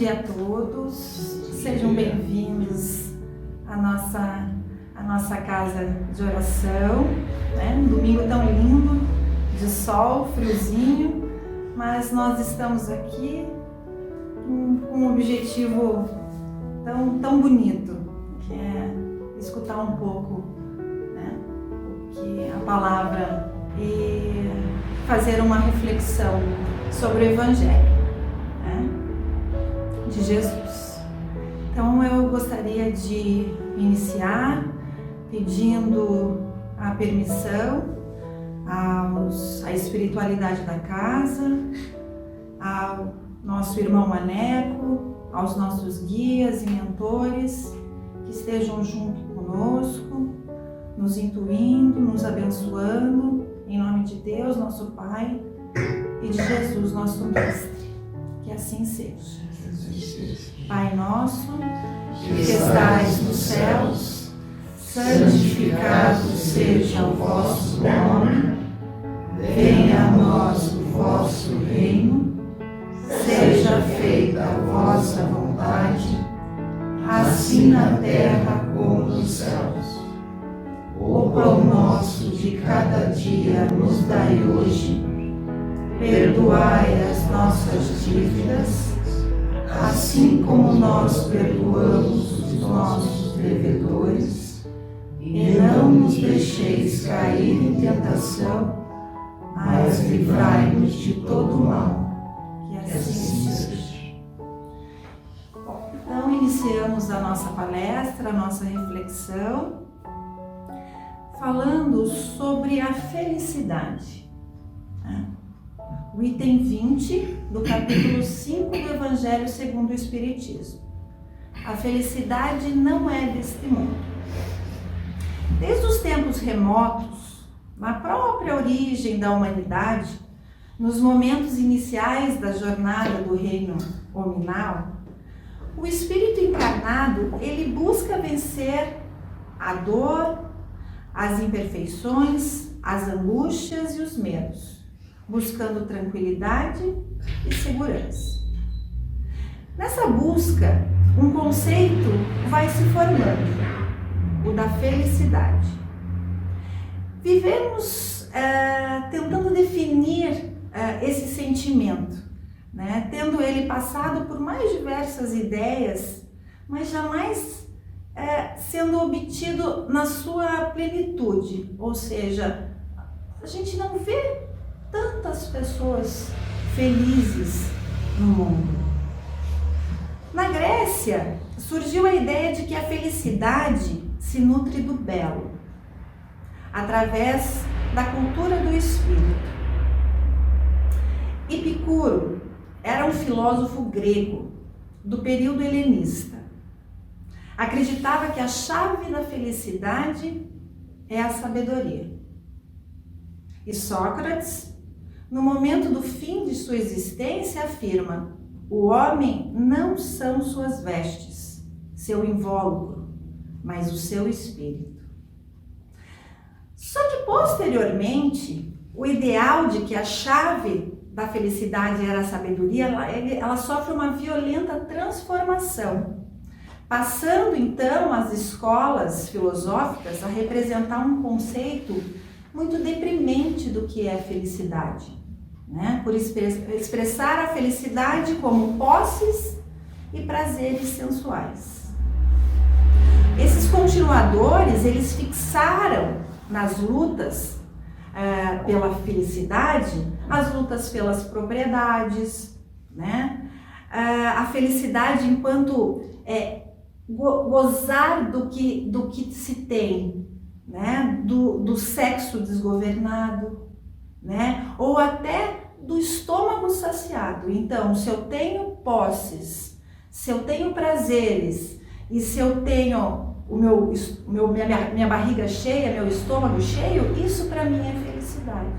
dia a todos, sejam bem-vindos à nossa casa de oração, né? Um domingo tão lindo, de sol, friozinho, mas nós estamos aqui com um objetivo tão bonito, que é escutar um pouco, né, o que a palavra e fazer uma reflexão sobre o Evangelho, né, de Jesus. Então eu gostaria de iniciar pedindo a permissão à espiritualidade da casa, ao nosso irmão Maneco, aos nossos guias e mentores que estejam junto conosco, nos intuindo, nos abençoando, em nome de Deus, nosso Pai, e de Jesus, nosso Mestre. Que assim seja. Pai nosso, que estais nos céus, santificado seja o vosso nome, venha a nós o vosso reino, seja feita a vossa vontade, assim na terra como nos céus. O pão nosso de cada dia nos dai hoje, perdoai as nossas dívidas, assim como nós perdoamos os nossos devedores, e não nos deixeis cair em tentação, mas livrai-nos de todo mal. Que assim seja. Então, iniciamos a nossa palestra, a nossa reflexão, falando sobre a felicidade. O item 20 do capítulo 5 do Evangelho segundo o Espiritismo. A felicidade não é deste mundo. Desde os tempos remotos, na própria origem da humanidade, nos momentos iniciais da jornada do reino hominal, o espírito encarnado, ele busca vencer a dor, as imperfeições, as angústias e os medos, buscando tranquilidade e segurança. Nessa busca, um conceito vai se formando, o da felicidade. Vivemos tentando definir esse sentimento, né? Tendo ele passado por mais diversas ideias, mas jamais sendo obtido na sua plenitude, ou seja, a gente não vê tantas pessoas felizes no mundo. Na Grécia, surgiu a ideia de que a felicidade se nutre do belo, através da cultura do espírito. Epicuro era um filósofo grego do período helenista. Acreditava que a chave da felicidade é a sabedoria. E Sócrates, no momento do fim de sua existência, afirma: o homem não são suas vestes, seu invólucro, mas o seu espírito. Só que posteriormente, o ideal de que a chave da felicidade era a sabedoria, ela sofre uma violenta transformação, passando então as escolas filosóficas a representar um conceito muito deprimente do que é felicidade, né? Por expressar a felicidade como posses e prazeres sensuais. Esses continuadores, eles fixaram nas lutas pela felicidade, as lutas pelas propriedades, né? A felicidade enquanto gozar do que se tem, né? Do sexo desgovernado, né? Ou até do estômago saciado. Então, se eu tenho posses, se eu tenho prazeres e se eu tenho minha barriga cheia, meu estômago cheio, isso para mim é felicidade.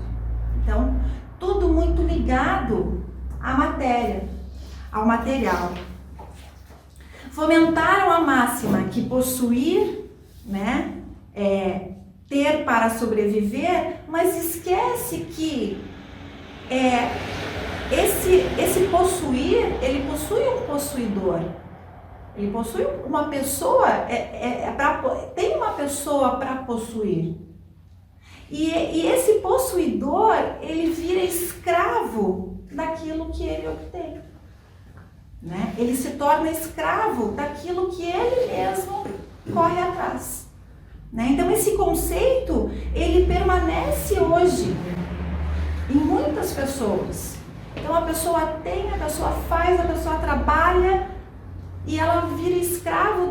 Então, tudo muito ligado à matéria, ao material. Fomentaram a máxima que possuir, né, ter para sobreviver, mas esquece que esse possuir, ele possui um possuidor. Ele possui uma pessoa, tem uma pessoa para possuir. E esse possuidor, ele vira escravo daquilo que ele obtém. Né? Ele se torna escravo daquilo que ele mesmo corre atrás. Né? Então esse conceito, ele permanece hoje em muitas pessoas. Então a pessoa tem, a pessoa faz, a pessoa trabalha e ela vira escravo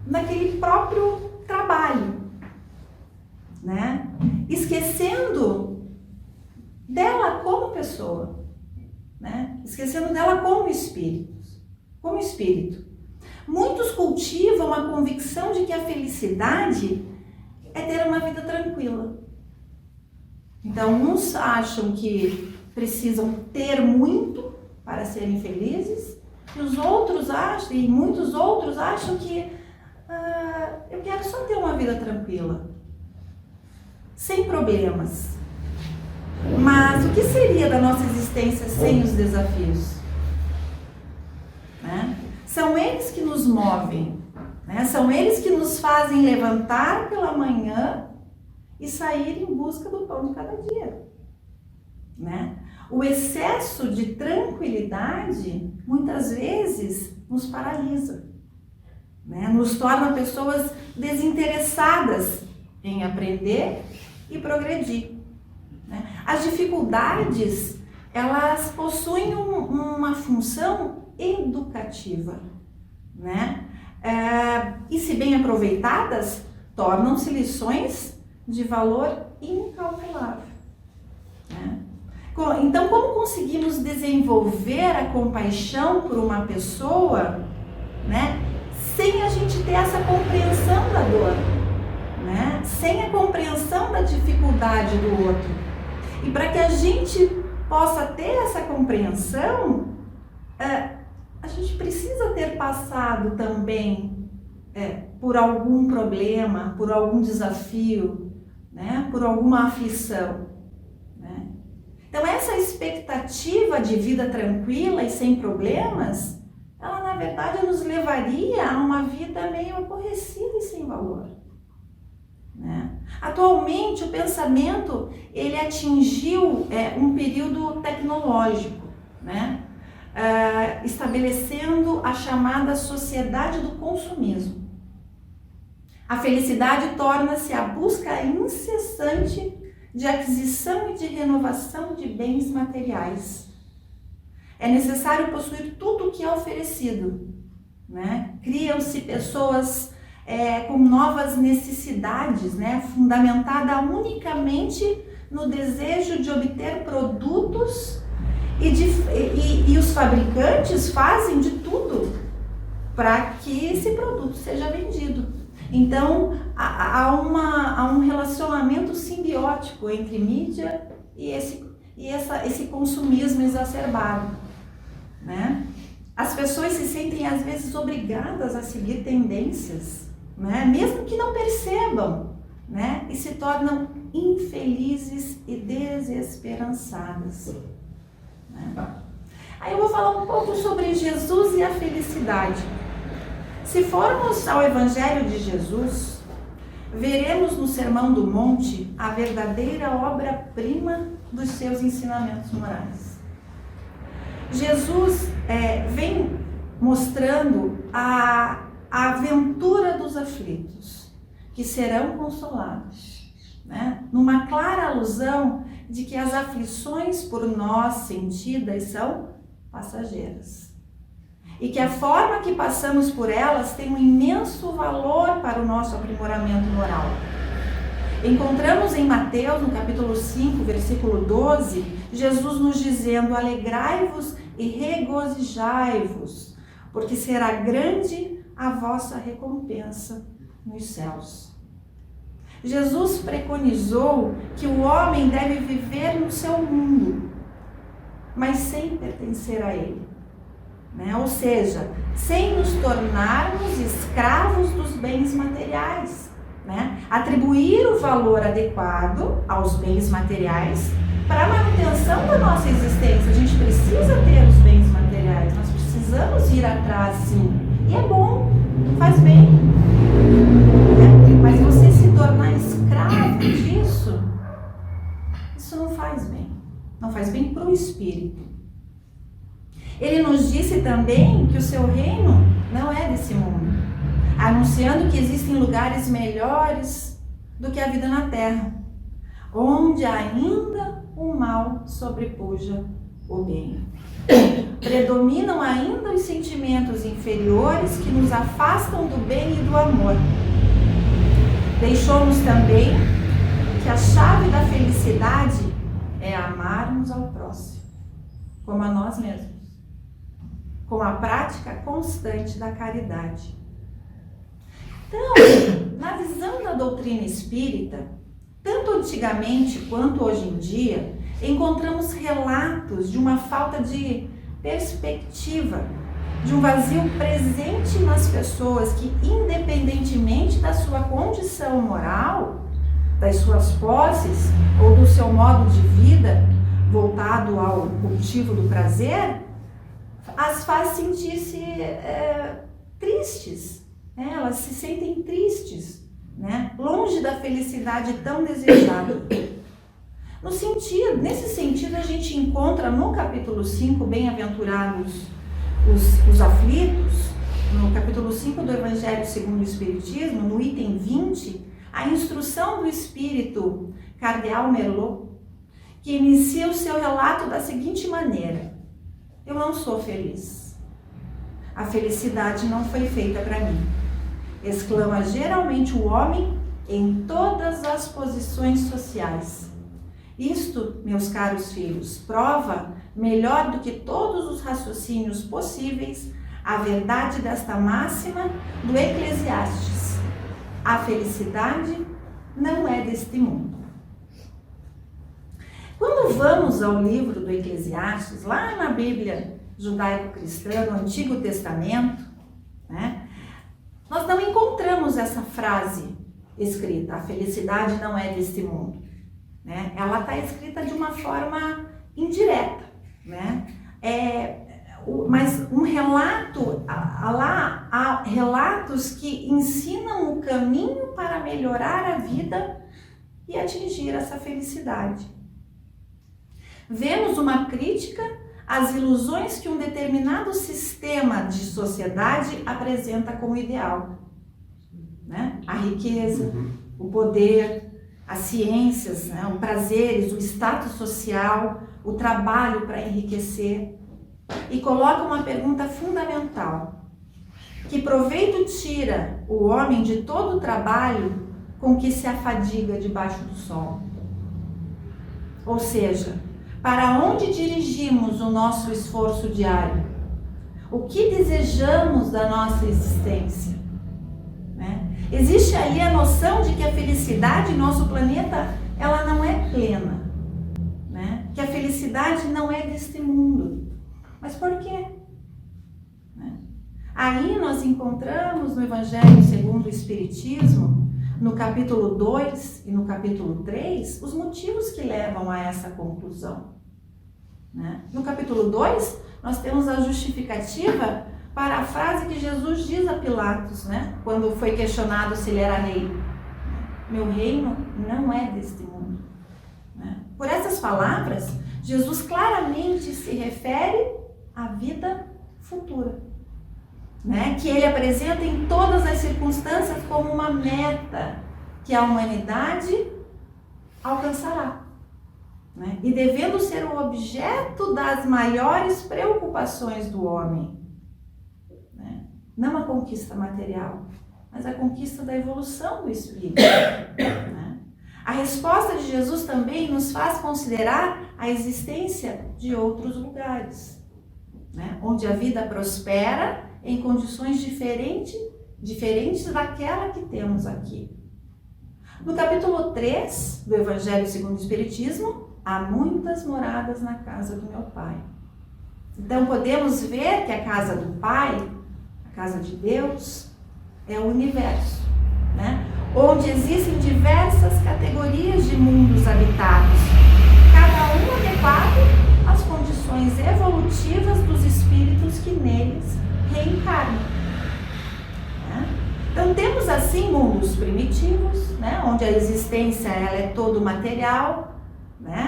daquele próprio trabalho, né? Esquecendo dela como pessoa, né? Esquecendo dela como espírito. Muitos cultivam a convicção de que a felicidade é ter uma vida tranquila. Então, uns acham que precisam ter muito para serem felizes, e muitos outros acham que eu quero só ter uma vida tranquila, sem problemas. Mas o que seria da nossa existência sem os desafios? Né? São eles que nos movem, né? São eles que nos fazem levantar pela manhã e sair em busca do pão de cada dia. Né? O excesso de tranquilidade, muitas vezes, nos paralisa, né? Nos torna pessoas desinteressadas em aprender e progredir. Né? As dificuldades, elas possuem uma função educativa, né? E se bem aproveitadas, tornam-se lições de valor incalculável. Né? Então, como conseguimos desenvolver a compaixão por uma pessoa, né, sem a gente ter essa compreensão da dor, né, sem a compreensão da dificuldade do outro? E para que a gente possa ter essa compreensão, a gente precisa ter passado também por algum problema, por algum desafio, né, por alguma aflição. Então essa expectativa de vida tranquila e sem problemas, ela na verdade nos levaria a uma vida meio aborrecida e sem valor. Né? Atualmente o pensamento, ele atingiu um período tecnológico, né? Estabelecendo a chamada sociedade do consumismo. A felicidade torna-se a busca incessante de aquisição e de renovação de bens materiais. É necessário possuir tudo o que é oferecido. Né? Criam-se pessoas com novas necessidades, né? Fundamentada unicamente no desejo de obter produtos e os fabricantes fazem de tudo para que esse produto seja vendido. Então, há um relacionamento simbiótico entre mídia e esse consumismo exacerbado. Né? As pessoas se sentem, às vezes, obrigadas a seguir tendências, né? Mesmo que não percebam, né? E se tornam infelizes e desesperançadas. Né? Aí eu vou falar um pouco sobre Jesus e a felicidade. Se formos ao Evangelho de Jesus, veremos no Sermão do Monte a verdadeira obra-prima dos seus ensinamentos morais. Jesus vem mostrando a aventura dos aflitos, que serão consolados, né? Numa clara alusão de que as aflições por nós sentidas são passageiras. E que a forma que passamos por elas tem um imenso valor para o nosso aprimoramento moral. Encontramos em Mateus, no capítulo 5, versículo 12, Jesus nos dizendo: alegrai-vos e regozijai-vos, porque será grande a vossa recompensa nos céus. Jesus preconizou que o homem deve viver no seu mundo, mas sem pertencer a ele. Né? Ou seja, sem nos tornarmos escravos dos bens materiais, né? Atribuir o valor adequado aos bens materiais para a manutenção da nossa existência. A gente precisa ter os bens materiais, nós precisamos ir atrás, sim. E é bom, faz bem. Mas você se tornar escravo disso, isso não faz bem. Não faz bem para o espírito. Ele nos disse também que o seu reino não é desse mundo, anunciando que existem lugares melhores do que a vida na terra, onde ainda o mal sobrepuja o bem. Predominam ainda os sentimentos inferiores que nos afastam do bem e do amor. Deixou-nos também que a chave da felicidade é amarmos ao próximo, como a nós mesmos, com a prática constante da caridade. Então, na visão da doutrina espírita, tanto antigamente quanto hoje em dia, encontramos relatos de uma falta de perspectiva, de um vazio presente nas pessoas que, independentemente da sua condição moral, das suas posses ou do seu modo de vida voltado ao cultivo do prazer, as faz sentir-se tristes, né? Elas se sentem tristes, né? Longe da felicidade tão desejada. Nesse sentido, a gente encontra no capítulo 5, bem-aventurados os aflitos, no capítulo 5 do Evangelho segundo o Espiritismo, no item 20, a instrução do Espírito Cardeal Merlot, que inicia o seu relato da seguinte maneira: eu não sou feliz. A felicidade não foi feita para mim. Exclama geralmente o homem em todas as posições sociais. Isto, meus caros filhos, prova, melhor do que todos os raciocínios possíveis, a verdade desta máxima do Eclesiastes: a felicidade não é deste mundo. Quando vamos ao livro do Eclesiastes, lá na Bíblia judaico-cristã, no Antigo Testamento, né, nós não encontramos essa frase escrita: a felicidade não é deste mundo. Né? Ela está escrita de uma forma indireta, né? Mas um relato, há relatos que ensinam o caminho para melhorar a vida e atingir essa felicidade. Vemos uma crítica às ilusões que um determinado sistema de sociedade apresenta como ideal, né? A riqueza, o poder, as ciências, né? Os prazeres, o status social, o trabalho para enriquecer. E coloca uma pergunta fundamental: que proveito tira o homem de todo o trabalho com que se afadiga debaixo do sol? Ou seja, para onde dirigimos o nosso esforço diário? O que desejamos da nossa existência? Né? Existe aí a noção de que a felicidade em nosso planeta, ela não é plena, né? Que a felicidade não é deste mundo. Mas por quê? Né? Aí nós encontramos no Evangelho segundo o Espiritismo, no capítulo 2 e no capítulo 3, os motivos que levam a essa conclusão. Né? No capítulo 2, nós temos a justificativa para a frase que Jesus diz a Pilatos, né? Quando foi questionado se ele era rei: meu reino não é deste mundo. Né? Por essas palavras, Jesus claramente se refere à vida futura, né? Que ele apresenta em todas as circunstâncias como uma meta que a humanidade alcançará, né? E devendo ser o objeto das maiores preocupações do homem, né? Não a conquista material, mas a conquista da evolução do espírito, né? A resposta de Jesus também nos faz considerar a existência de outros lugares, né? Onde a vida prospera em condições diferentes daquela que temos aqui. No capítulo 3 do Evangelho segundo o Espiritismo, há muitas moradas na casa do meu Pai. Então podemos ver que a casa do Pai, a casa de Deus, é o universo, né? onde existem diversas categorias de mundos habitados, cada um adequado às condições evolutivas dos espíritos que neles reencarnam. Então temos assim mundos primitivos, onde a existência ela é todo material,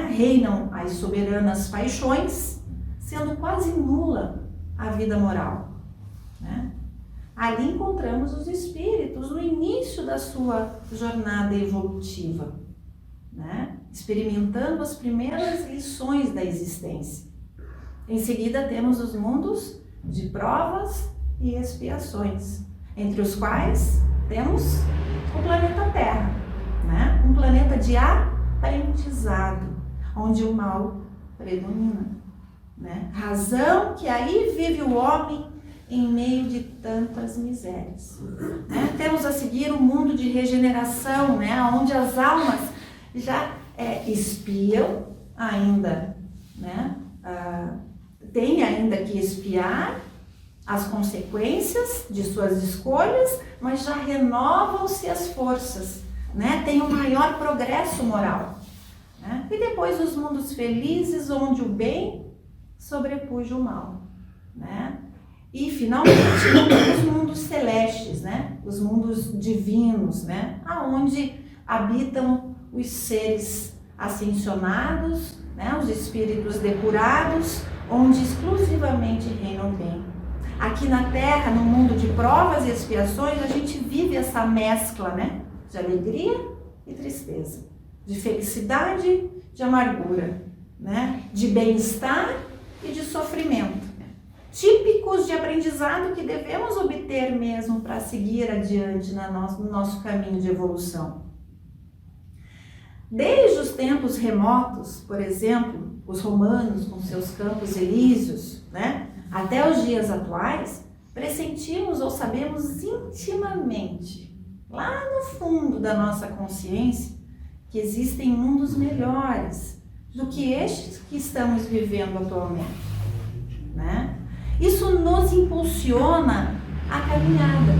reinam as soberanas paixões, sendo quase nula a vida moral. Ali encontramos os espíritos no início da sua jornada evolutiva, experimentando as primeiras lições da existência. Em seguida temos os mundos de provas e expiações, entre os quais temos o planeta Terra, um planeta de aprendizado, onde o mal predomina. Razão que aí vive o homem em meio de tantas misérias. Temos a seguir o mundo de regeneração, onde as almas já espiam ainda, tem ainda que expiar as consequências de suas escolhas, mas já renovam-se as forças, tem um maior progresso moral. E depois os mundos felizes, onde o bem sobrepuja o mal. E finalmente os mundos celestes, os mundos divinos, aonde habitam os seres ascensionados, os espíritos depurados, onde exclusivamente reina o bem. Aqui na Terra, no mundo de provas e expiações, a gente vive essa mescla, de alegria e tristeza, de felicidade, de amargura, de bem-estar e de sofrimento, típicos de aprendizado que devemos obter mesmo para seguir adiante no nosso caminho de evolução. Desde os tempos remotos, por exemplo, os romanos com seus campos elíseos, até os dias atuais, pressentimos ou sabemos intimamente, lá no fundo da nossa consciência, que existem mundos melhores do que estes que estamos vivendo atualmente. Isso nos impulsiona a caminhada,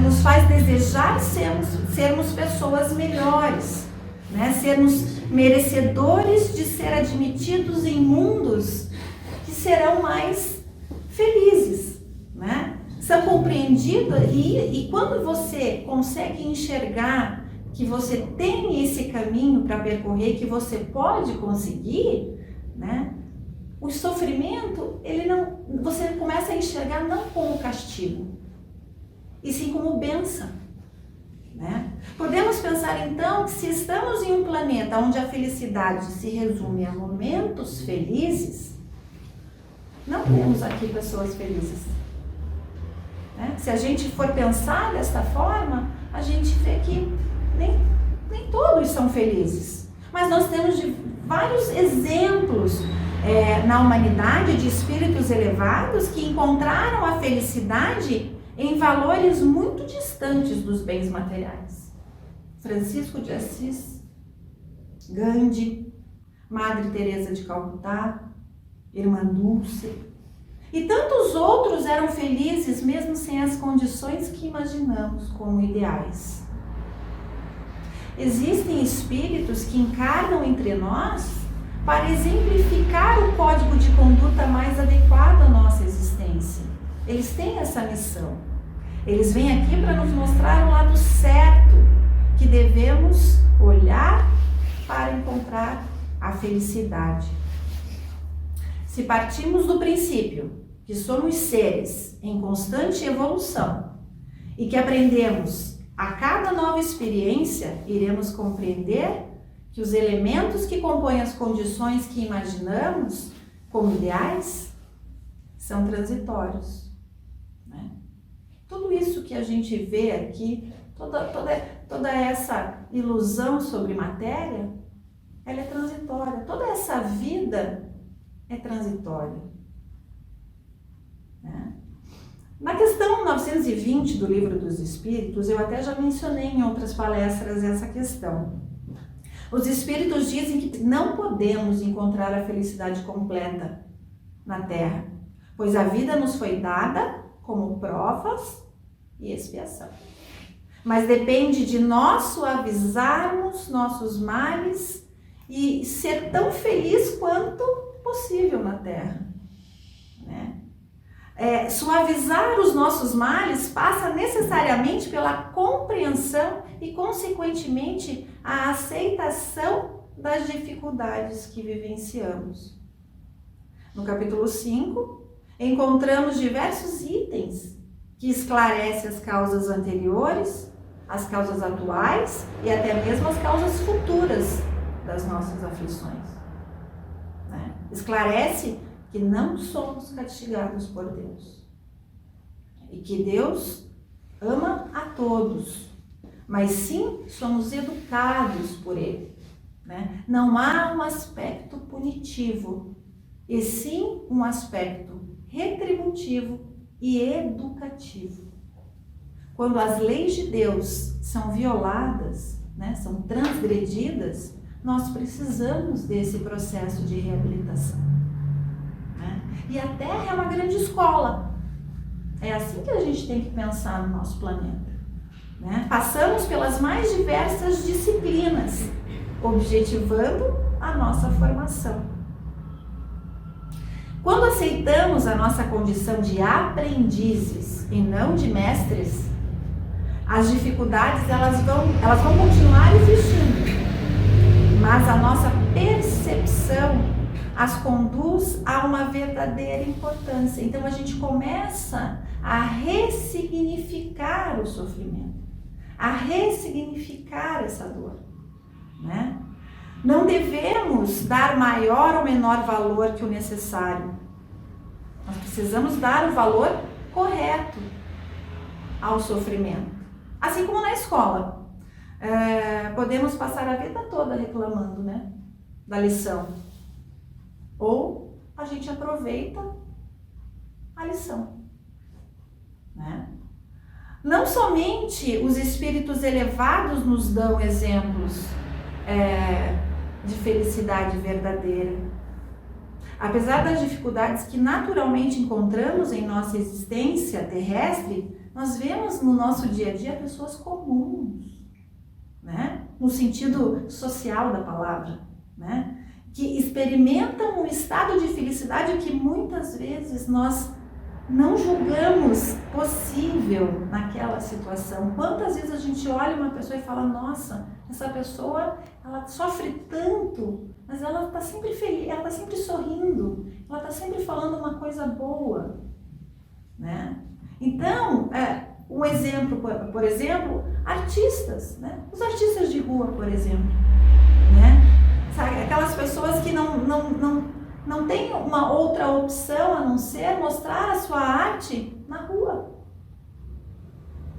nos faz desejar sermos pessoas melhores, sermos merecedores de ser admitidos em mundos que serão mais felizes, São compreendidos e quando você consegue enxergar que você tem esse caminho para percorrer, que você pode conseguir, o sofrimento, você começa a enxergar não como castigo, e sim como bênção. Podemos pensar então que se estamos em um planeta onde a felicidade se resume a momentos felizes, não temos aqui pessoas felizes. Se a gente for pensar desta forma, a gente vê que nem todos são felizes. Mas nós temos vários exemplos na humanidade de espíritos elevados que encontraram a felicidade em valores muito distantes dos bens materiais. Francisco de Assis, Gandhi, Madre Teresa de Calcutá, Irmã Dulce e tantos outros eram felizes mesmo sem as condições que imaginamos como ideais. Existem espíritos que encarnam entre nós para exemplificar o código de conduta mais adequado à nossa existência. Eles têm essa missão. Eles vêm aqui para nos mostrar o lado certo que devemos olhar para encontrar a felicidade. Se partimos do princípio que somos seres em constante evolução e que aprendemos a cada nova experiência, iremos compreender que os elementos que compõem as condições que imaginamos como ideais são transitórios. Tudo isso que a gente vê aqui, toda essa ilusão sobre matéria, ela é transitória. Toda essa vida é transitória. Na questão 920 do Livro dos Espíritos, eu até já mencionei em outras palestras essa questão. Os Espíritos dizem que não podemos encontrar a felicidade completa na Terra, pois a vida nos foi dada como provas e expiação. mas depende de nós suavizarmos nossos males e ser tão feliz quanto possível na terra, né? Suavizar os nossos males passa necessariamente pela compreensão e, consequentemente, a aceitação das dificuldades que vivenciamos. No capítulo 5, encontramos diversos itens que esclarecem as causas anteriores, as causas atuais e até mesmo as causas futuras das nossas aflições, né? Esclarece que não somos castigados por Deus e que Deus ama a todos, mas sim somos educados por Ele, né? Não há um aspecto punitivo, e sim um aspecto retributivo e educativo. Quando as leis de Deus são violadas, né, são transgredidas, nós precisamos desse processo de reabilitação, né? E a Terra é uma grande escola. É assim que a gente tem que pensar no nosso planeta, né? Passamos pelas mais diversas disciplinas, objetivando a nossa formação. Quando aceitamos a nossa condição de aprendizes e não de mestres, as dificuldades elas vão continuar existindo, mas a nossa percepção as conduz a uma verdadeira importância. Então a gente começa a ressignificar o sofrimento, a ressignificar essa dor, né? Não devemos dar maior ou menor valor que o necessário. Nós precisamos dar o valor correto ao sofrimento. Assim como na escola. Podemos passar a vida toda reclamando, né, da lição. Ou a gente aproveita a lição, né? Não somente os espíritos elevados nos dão exemplos de felicidade verdadeira. Apesar das dificuldades que naturalmente encontramos em nossa existência terrestre, nós vemos no nosso dia a dia pessoas comuns, né? No sentido social da palavra, né? Que experimentam um estado de felicidade que muitas vezes nós não julgamos possível naquela situação. Quantas vezes a gente olha uma pessoa e fala, nossa, essa pessoa, ela sofre tanto, mas ela está sempre feliz, ela está sempre sorrindo, ela está sempre falando uma coisa boa, né? Então, um exemplo, por exemplo, artistas, né? Os artistas de rua, por exemplo, né? Sabe, aquelas pessoas que não tem uma outra opção a não ser mostrar a sua arte na rua.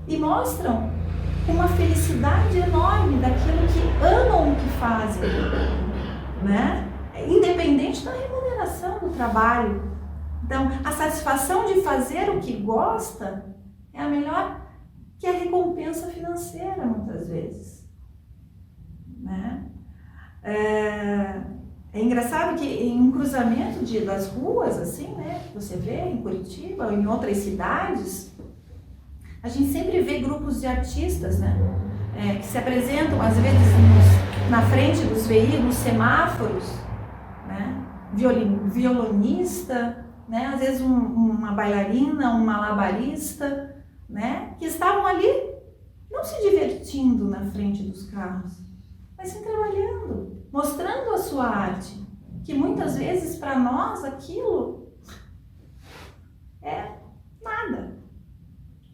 E mostram uma felicidade enorme daquilo que amam o que fazem, né? Independente da remuneração do trabalho. Então, a satisfação de fazer o que gosta é a melhor que a recompensa financeira, muitas vezes, né? É engraçado que em um cruzamento das ruas, assim, né, que você vê em Curitiba ou em outras cidades, a gente sempre vê grupos de artistas, né, que se apresentam, às vezes, na frente dos veículos, semáforos, né, violonista, né, às vezes uma bailarina, um malabarista, né, que estavam ali não se divertindo na frente dos carros, mas sim trabalhando, mostrando a sua arte, que muitas vezes para nós aquilo é nada,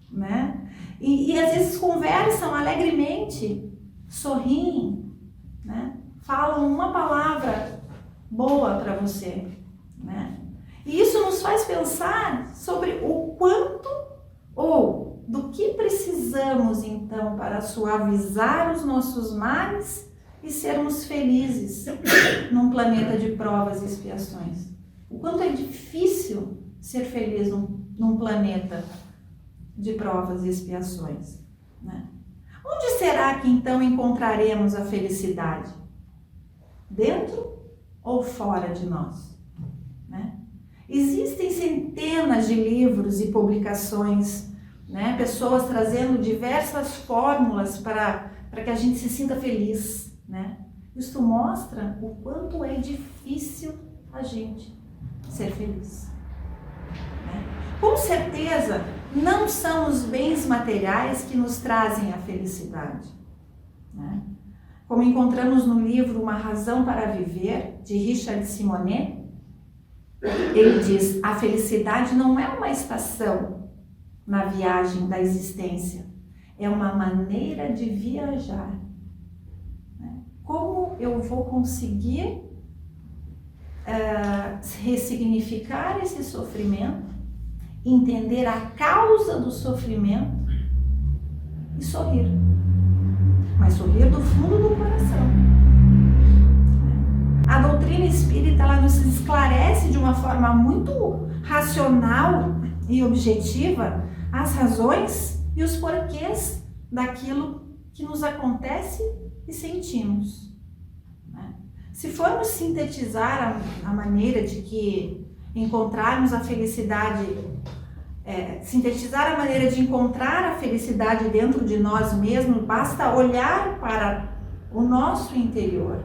né? E às vezes conversam alegremente, sorriem, né? Falam uma palavra boa para você, né? E isso nos faz pensar sobre o quanto ou do que precisamos então para suavizar os nossos males e sermos felizes num planeta de provas e expiações. O quanto é difícil ser feliz num planeta de provas e expiações, né? Onde será que então encontraremos a felicidade? Dentro ou fora de nós, né? Existem centenas de livros e publicações né? Pessoas trazendo diversas fórmulas para que a gente se sinta feliz, né? Isso mostra o quanto é difícil a gente ser feliz, né? Com certeza, não são os bens materiais que nos trazem a felicidade, né? Como encontramos no livro Uma Razão para Viver, de Richard Simonet, ele diz: a felicidade não é uma estação na viagem da existência, é uma maneira de viajar. Como eu vou conseguir ressignificar esse sofrimento, entender a causa do sofrimento e sorrir, mas sorrir do fundo do coração. A doutrina espírita, ela nos esclarece de uma forma muito racional e objetiva as razões e os porquês daquilo que nos acontece e sentimos, né? Se formos sintetizar a maneira de que encontrarmos a felicidade, sintetizar a maneira de encontrar a felicidade dentro de nós mesmos, basta olhar para o nosso interior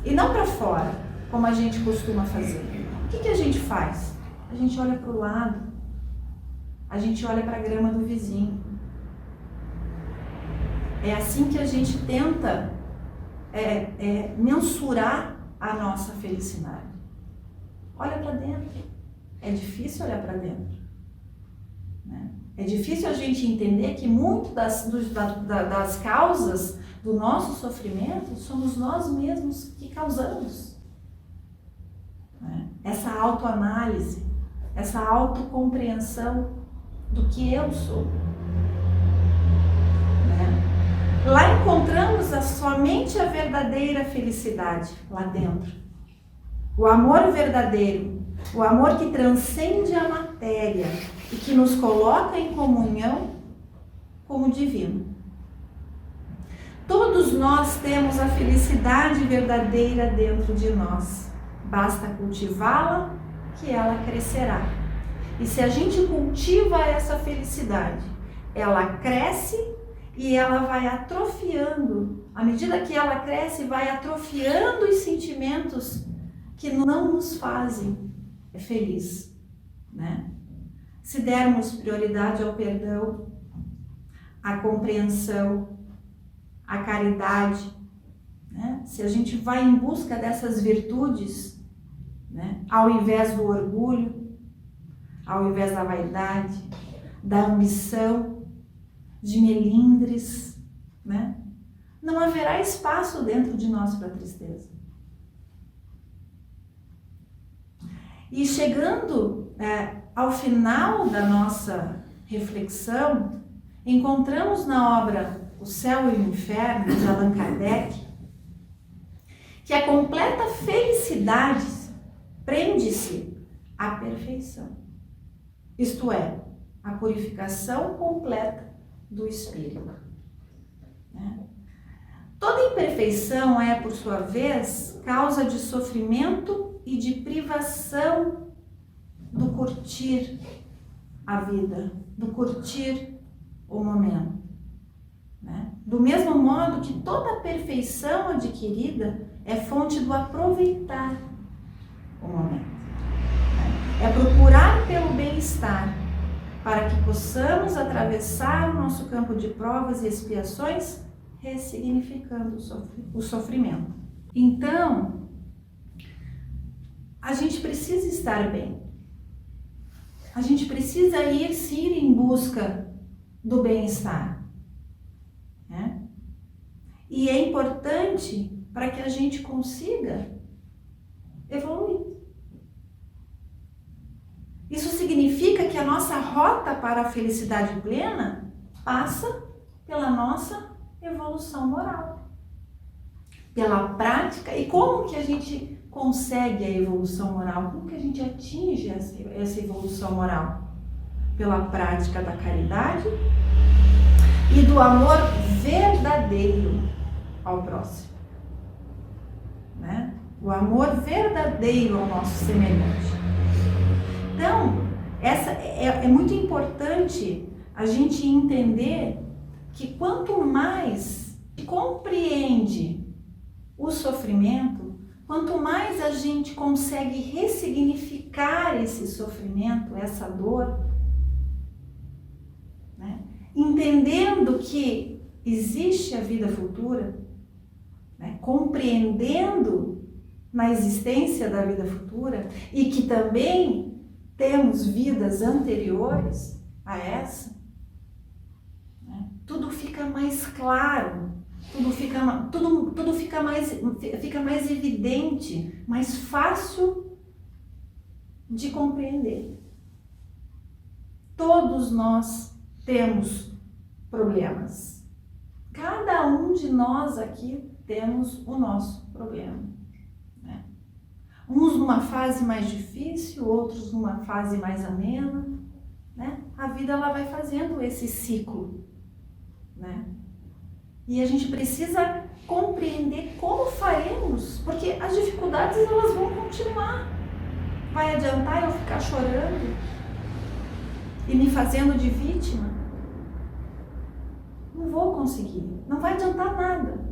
e não para fora, como a gente costuma fazer. O que a gente faz? A gente olha para o lado, a gente olha para a grama do vizinho. É assim que a gente tenta mensurar a nossa felicidade. Olha para dentro. É difícil olhar para dentro, né? É difícil a gente entender que muito das causas do nosso sofrimento somos nós mesmos que causamos, né? Essa autoanálise, essa autocompreensão do que eu sou. Lá encontramos somente a verdadeira felicidade, lá dentro. O amor verdadeiro, o amor que transcende a matéria e que nos coloca em comunhão com o divino. Todos nós temos a felicidade verdadeira dentro de nós. Basta cultivá-la, que ela crescerá. E se a gente cultiva essa felicidade, ela cresce e ela vai atrofiando. À medida que ela cresce, vai atrofiando os sentimentos que não nos fazem feliz, né? Se dermos prioridade ao perdão, à compreensão, à caridade, né? Se a gente vai em busca dessas virtudes, né? Ao invés do orgulho, ao invés da vaidade, da ambição, de melindres, né? Não haverá espaço dentro de nós para tristeza. E chegando ao final da nossa reflexão, encontramos na obra O Céu e o Inferno, de Allan Kardec, que a completa felicidade prende-se à perfeição. Isto é, a purificação completa do espírito, né? Toda imperfeição é, por sua vez, causa de sofrimento e de privação do curtir a vida, do curtir o momento, né? Do mesmo modo que toda perfeição adquirida é fonte do aproveitar o momento, né? É procurar pelo bem-estar, para que possamos atravessar o nosso campo de provas e expiações, ressignificando o sofrimento. Então, a gente precisa estar bem. A gente precisa ir em busca do bem-estar, né? E é importante para que a gente consiga evoluir. Isso significa que a nossa rota para a felicidade plena passa pela nossa evolução moral, pela prática. E como que a gente consegue a evolução moral? Como que a gente atinge essa evolução moral? Pela prática da caridade e do amor verdadeiro ao próximo, né? O amor verdadeiro ao nosso semelhante. Então, essa é muito importante a gente entender que quanto mais compreende o sofrimento, quanto mais a gente consegue ressignificar esse sofrimento, essa dor, né? Entendendo que existe a vida futura, né? Compreendendo na existência da vida futura e que também temos vidas anteriores a essa, né? Tudo fica mais claro, tudo fica mais evidente, mais fácil de compreender. Todos nós temos problemas. Cada um de nós aqui temos o nosso problema, né? Uns numa fase mais difícil, outros numa fase mais amena, né? A vida ela vai fazendo esse ciclo, né? E a gente precisa compreender como faremos, porque as dificuldades elas vão continuar. Vai adiantar eu ficar chorando e me fazendo de vítima? Não vou conseguir, não vai adiantar nada.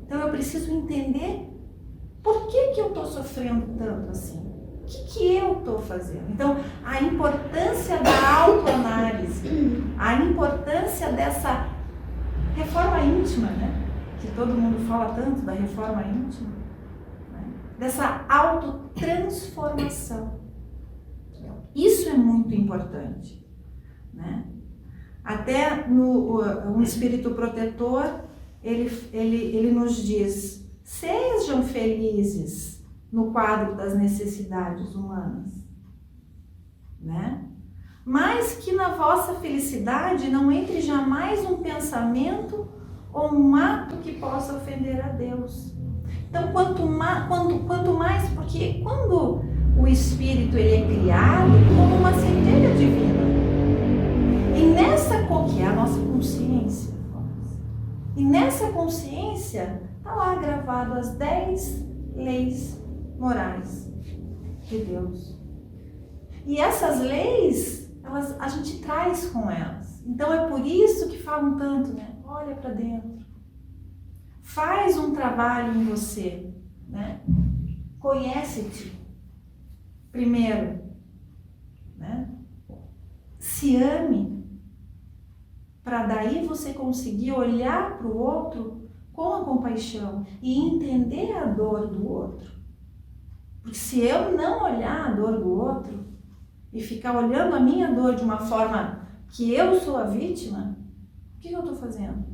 Então eu preciso entender por que eu estou sofrendo tanto assim. O que eu estou fazendo? Então, a importância da autoanálise, a importância dessa reforma íntima, né? Que todo mundo fala tanto da reforma íntima, né? Dessa autotransformação. Isso é muito importante, né? Até um espírito protetor, ele nos diz: sejam felizes no quadro das necessidades humanas, né? Mas que na vossa felicidade não entre jamais um pensamento ou um ato que possa ofender a Deus. Então, quanto mais, porque quando o espírito ele é criado como uma centelha divina, e nessa que é a nossa consciência, e nessa consciência está lá gravado as 10 leis morais de Deus. E essas leis, a gente traz com elas. Então é por isso que falam tanto, né? Olha para dentro. Faz um trabalho em você, né? Conhece-te primeiro, né? Se ame, para daí você conseguir olhar para o outro com a compaixão e entender a dor do outro. Porque se eu não olhar a dor do outro e ficar olhando a minha dor de uma forma que eu sou a vítima, o que eu estou fazendo?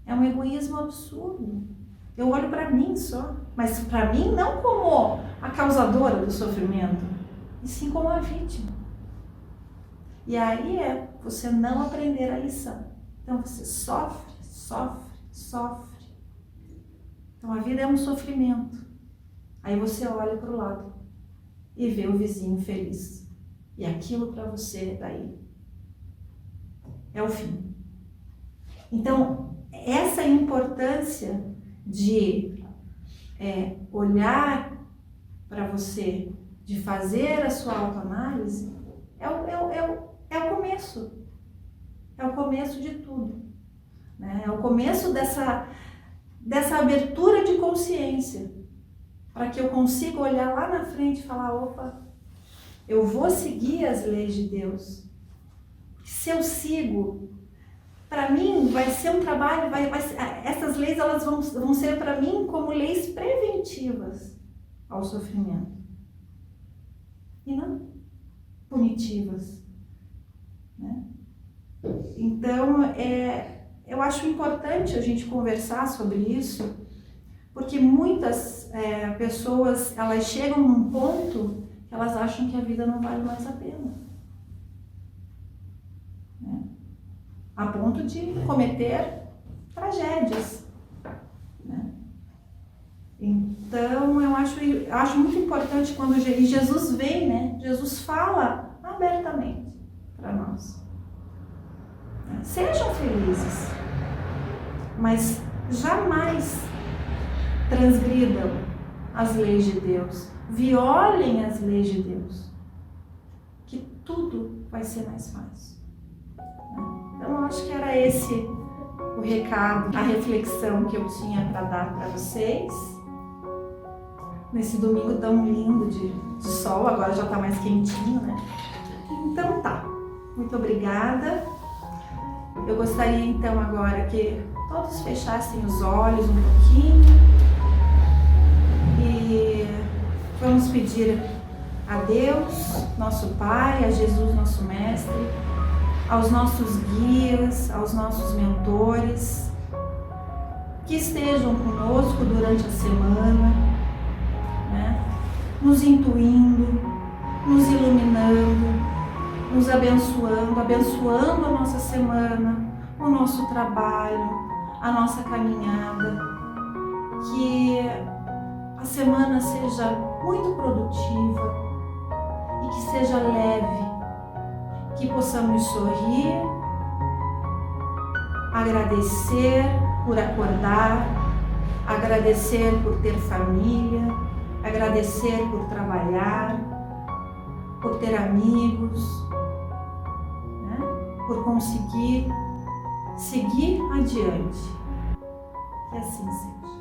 É um egoísmo absurdo. Eu olho para mim só, mas para mim não como a causadora do sofrimento, e sim como a vítima. E aí é você não aprender a lição. Então você sofre, sofre, sofre. Então a vida é um sofrimento. Aí você olha para o lado e vê o vizinho feliz. E aquilo para você daí é o fim. Então, essa importância de olhar para você, de fazer a sua autoanálise, é o começo. É o começo de tudo, né? É o começo dessa abertura de consciência, para que eu consiga olhar lá na frente e falar: opa, eu vou seguir as leis de Deus. Se eu sigo, para mim vai ser um trabalho, essas leis elas vão ser para mim como leis preventivas ao sofrimento e não punitivas, né? Então, eu acho importante a gente conversar sobre isso, porque muitas pessoas, elas chegam num ponto que elas acham que a vida não vale mais a pena, né? A ponto de cometer tragédias, né? Então, eu acho muito importante quando Jesus vem, né? Jesus fala abertamente para nós. Sejam felizes, mas jamais transgridam as leis de Deus, violem as leis de Deus, que tudo vai ser mais fácil, né? acho que era esse o recado, a reflexão que eu tinha para dar para vocês. Nesse domingo tão lindo de sol, agora já tá mais quentinho, né? Então tá, muito obrigada. Eu gostaria então agora que todos fechassem os olhos um pouquinho e vamos pedir a Deus, nosso Pai, a Jesus, nosso Mestre, aos nossos guias, aos nossos mentores, que estejam conosco durante a semana, né? Nos intuindo, nos iluminando, nos abençoando, abençoando a nossa semana, o nosso trabalho, a nossa caminhada, que a semana seja muito produtiva e que seja leve, que possamos sorrir, agradecer por acordar, agradecer por ter família, agradecer por trabalhar, por ter amigos, né? Por conseguir seguir adiante. Que assim seja.